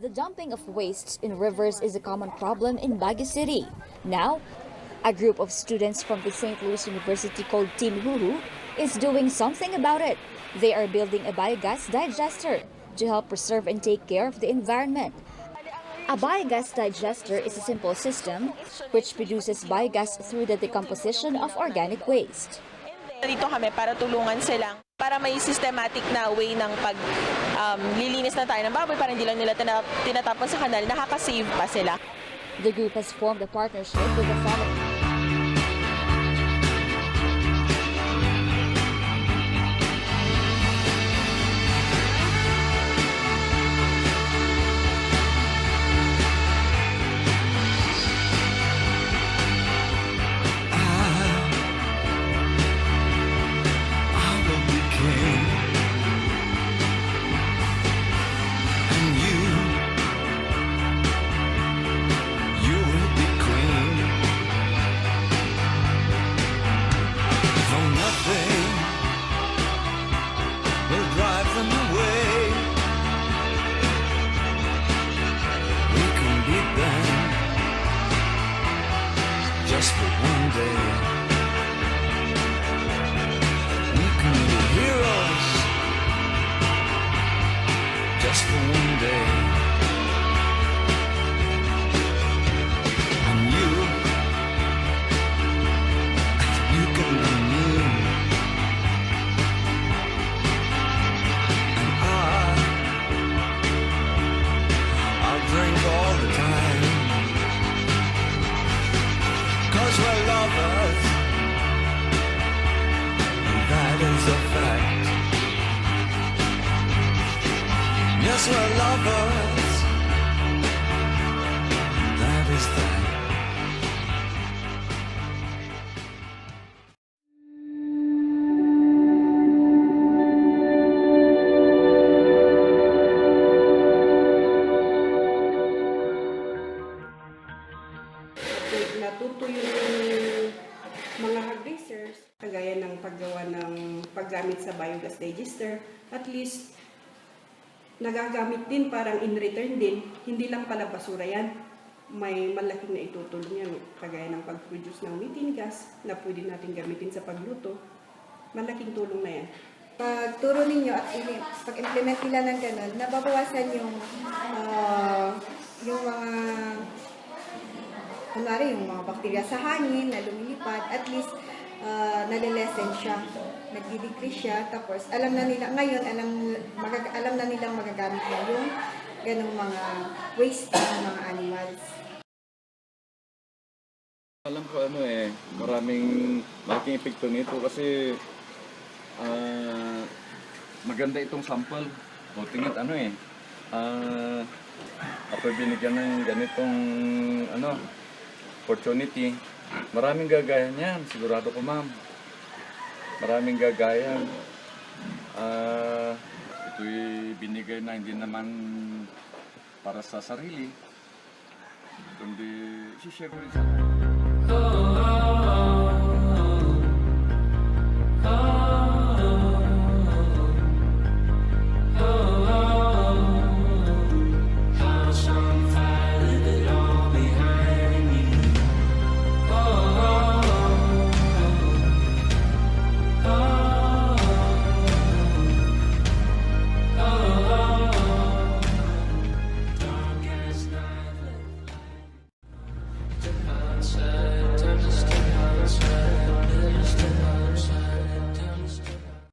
The dumping of wastes in rivers is a common problem in Baguio City. Now, a group of students from the St. Louis University called Team Huhu is doing something about it. They are building a biogas digester to help preserve and take care of the environment. A biogas digester is a simple system which produces biogas through the decomposition of organic waste. Dito kami para tulungan silang para may systematic na way ng lilinis na tayo ng baboy para hindi lang nila tinatapon sa kanal, nakaka-save pa sila. The group has formed a partnership with the following. Just for one day, we can be heroes. Just for one day, and you can be me, and I'll drink all the time. 'Cause we're lovers, and that is a fact. Yes, we're lovers, and that is that. Natuto yung mga hog raisers, kagaya ng paggawa ng paggamit sa biogas digester, at least nagagamit din parang in return din, hindi lang pala basura yan. May malaking na itutulong yan, kagaya ng pag-produce ng methane gas na pwede natin gamitin sa pagluto. Malaking tulong na yan. Pagturo ninyo at pag-implement nila ng ganun, nababawasan yung mga kunwari yung mga bakterya sa hangin na lumilipad, at least nalilesen siya, nagdi-decrease siya, tapos alam na nila, ngayon alam na nilang magagamit na yung ganung mga waste ng mga animals. Alam ko malaking epekto nito kasi maganda itong sample. O tingnan ako binigyan ng ganitong opportunity. Maraming gagaya niyan, sigurado ko ma'am. Maraming gagaya. Ito'y binigay na hindi naman para sa sarili, kundi i-share ko rin sa